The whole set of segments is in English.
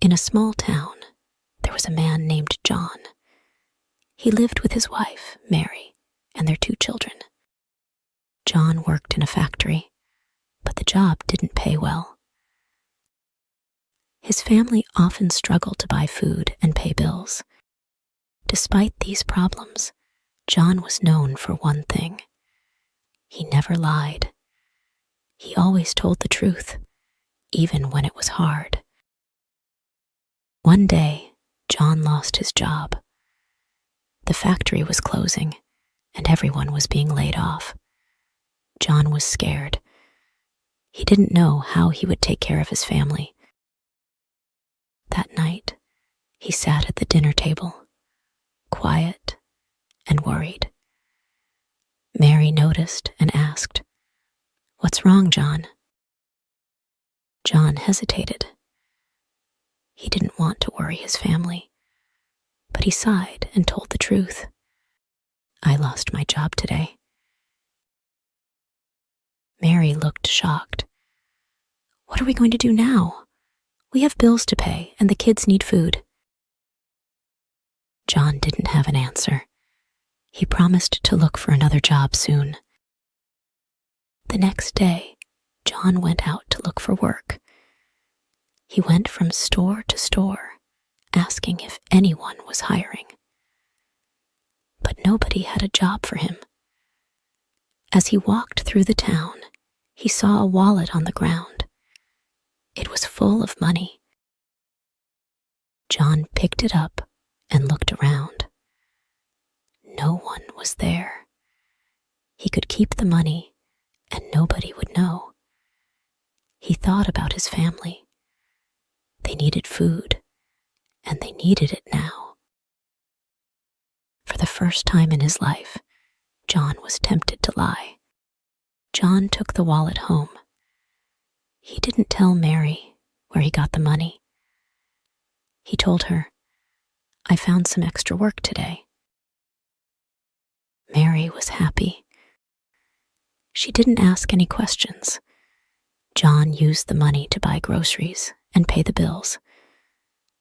In a small town, there was a man named John. He lived with his wife, Mary, and their 2 children. John worked in a factory, but the job didn't pay well. His family often struggled to buy food and pay bills. Despite these problems, John was known for one thing. He never lied. He always told the truth, even when it was hard. One day, John lost his job. The factory was closing, and everyone was being laid off. John was scared. He didn't know how he would take care of his family. That night, he sat at the dinner table, quiet and worried. Mary noticed and asked, "What's wrong, John?" John hesitated. He didn't want to worry his family, but he sighed and told the truth. "I lost my job today." Mary looked shocked. "What are we going to do now? We have bills to pay and the kids need food." John didn't have an answer. He promised to look for another job soon. The next day, John went out to look for work. He went from store to store, asking if anyone was hiring. But nobody had a job for him. As he walked through the town, he saw a wallet on the ground. It was full of money. John picked it up and looked around. No one was there. He could keep the money, and nobody would know. He thought about his family. They needed food, and they needed it now. For the first time in his life, John was tempted to lie. John took the wallet home. He didn't tell Mary where he got the money. He told her, "I found some extra work today." Mary was happy. She didn't ask any questions. John used the money to buy groceries and pay the bills.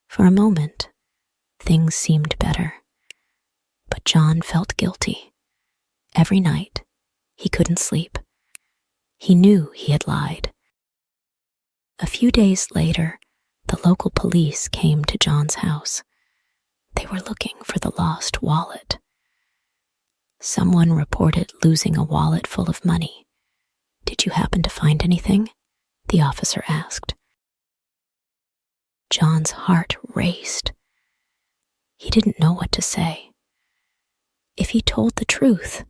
For a moment, things seemed better. But John felt guilty. Every night, he couldn't sleep. He knew he had lied. A few days later, the local police came to John's house. They were looking for the lost wallet. Someone reported losing a wallet full of money. "Did you happen to find anything?" the officer asked. John's heart raced. He didn't know what to say. If he told the truth,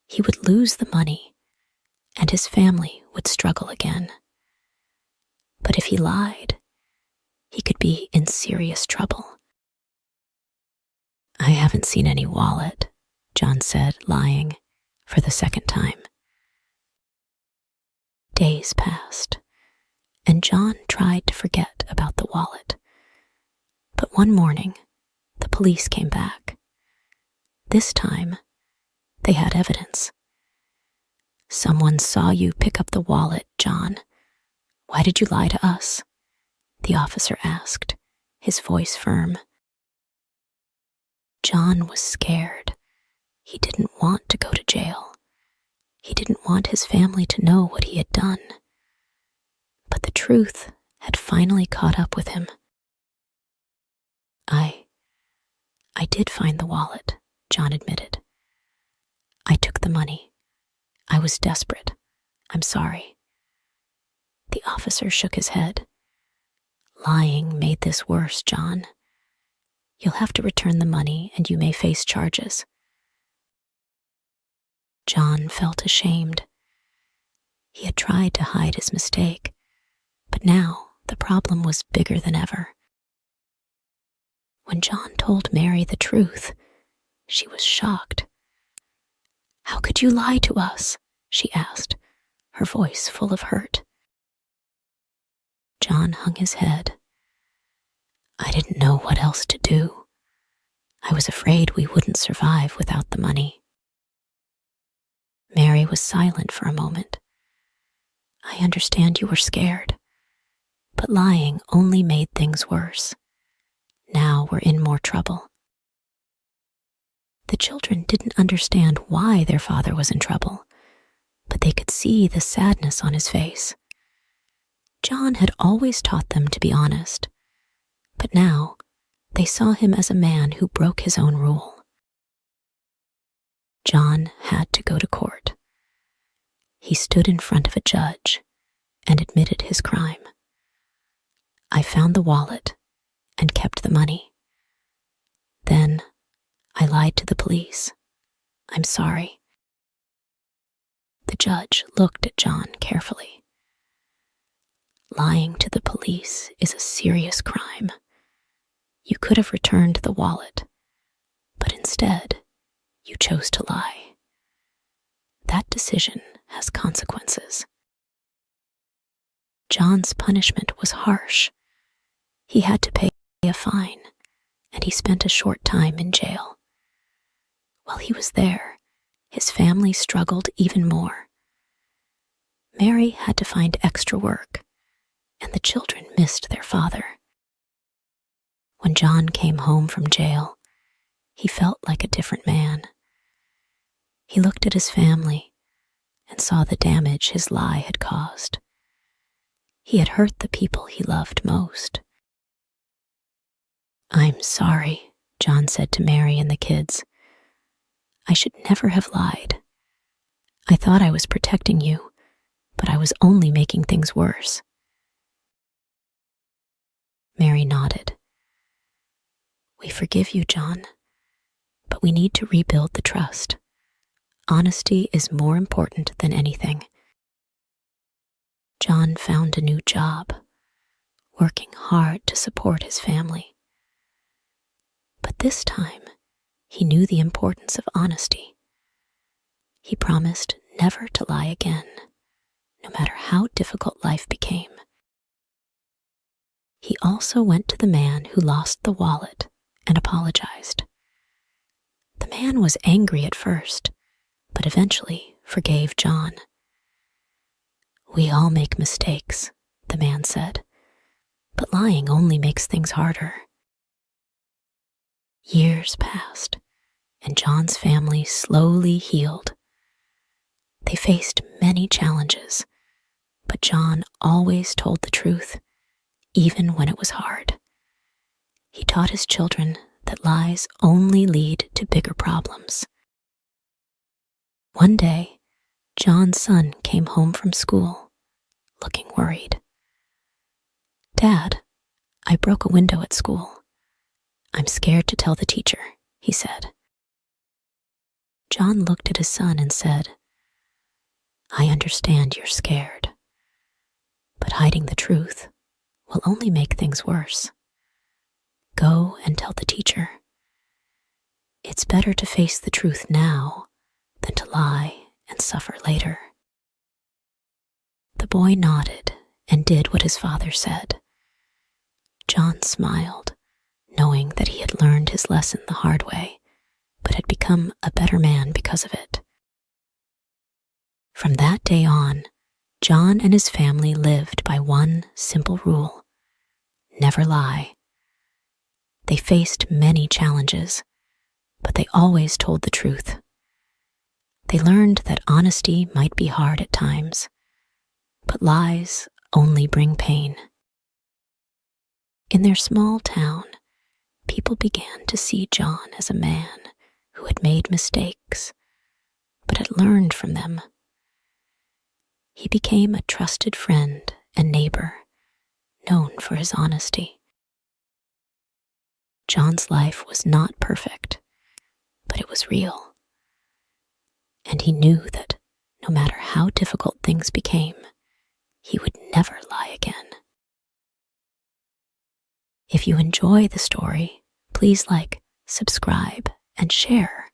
he would lose the money, and his family would struggle again. But if he lied, he could be in serious trouble. "I haven't seen any wallet," John said, lying, for the second time. Days passed, and John tried to forget about the wallet. But one morning, the police came back. This time, they had evidence. "Someone saw you pick up the wallet, John. Why did you lie to us?" the officer asked, his voice firm. John was scared. He didn't want to go to jail. He didn't want his family to know what he had done. But the truth had finally caught up with him. I did find the wallet," John admitted. "I took the money. I was desperate. I'm sorry." The officer shook his head. "Lying made this worse, John. You'll have to return the money and you may face charges." John felt ashamed. He had tried to hide his mistake, but now the problem was bigger than ever. When John told Mary the truth, she was shocked. "How could you lie to us?" she asked, her voice full of hurt. John hung his head. "I didn't know what else to do. I was afraid we wouldn't survive without the money." Mary was silent for a moment. "I understand you were scared. But lying only made things worse. Now we're in more trouble. The children didn't understand why their father was in trouble, but they could see the sadness on his face. John had always taught them to be honest, but now they saw him as a man who broke his own rule. John had to go to court. He stood in front of a judge and admitted his crime. I found the wallet and kept the money. Then I lied to the police. I'm sorry. The judge looked at John carefully. Lying to the police is a serious crime. You could have returned the wallet, but instead, you chose to lie. That decision has consequences. John's punishment was harsh. He had to pay a fine, and he spent a short time in jail. While he was there, his family struggled even more. Mary had to find extra work, and the children missed their father. When John came home from jail, he felt like a different man. He looked at his family and saw the damage his lie had caused. He had hurt the people he loved most. I'm sorry, John said to Mary and the kids. I should never have lied. I thought I was protecting you, but I was only making things worse. Mary nodded. We forgive you, John, but we need to rebuild the trust. Honesty is more important than anything. John found a new job, working hard to support his family. But this time, he knew the importance of honesty. He promised never to lie again, no matter how difficult life became. He also went to the man who lost the wallet and apologized. The man was angry at first, but eventually forgave John. We all make mistakes, the man said, but lying only makes things harder. Years passed, and John's family slowly healed. They faced many challenges, but John always told the truth, even when it was hard. He taught his children that lies only lead to bigger problems. One day, John's son came home from school, looking worried. Dad, I broke a window at school. I'm scared to tell the teacher, he said. John looked at his son and said, I understand you're scared, but hiding the truth will only make things worse. Go and tell the teacher. It's better to face the truth now than to lie and suffer later. The boy nodded and did what his father said. John smiled, knowing that he had learned his lesson the hard way, but had become a better man because of it. From that day on, John and his family lived by one simple rule: never lie. They faced many challenges, but they always told the truth. They learned that honesty might be hard at times, but lies only bring pain. In their small town, people began to see John as a man who had made mistakes, but had learned from them. He became a trusted friend and neighbor, known for his honesty. John's life was not perfect, but it was real. And he knew that no matter how difficult things became, he would never lie again. If you enjoy the story, please like, subscribe, and share.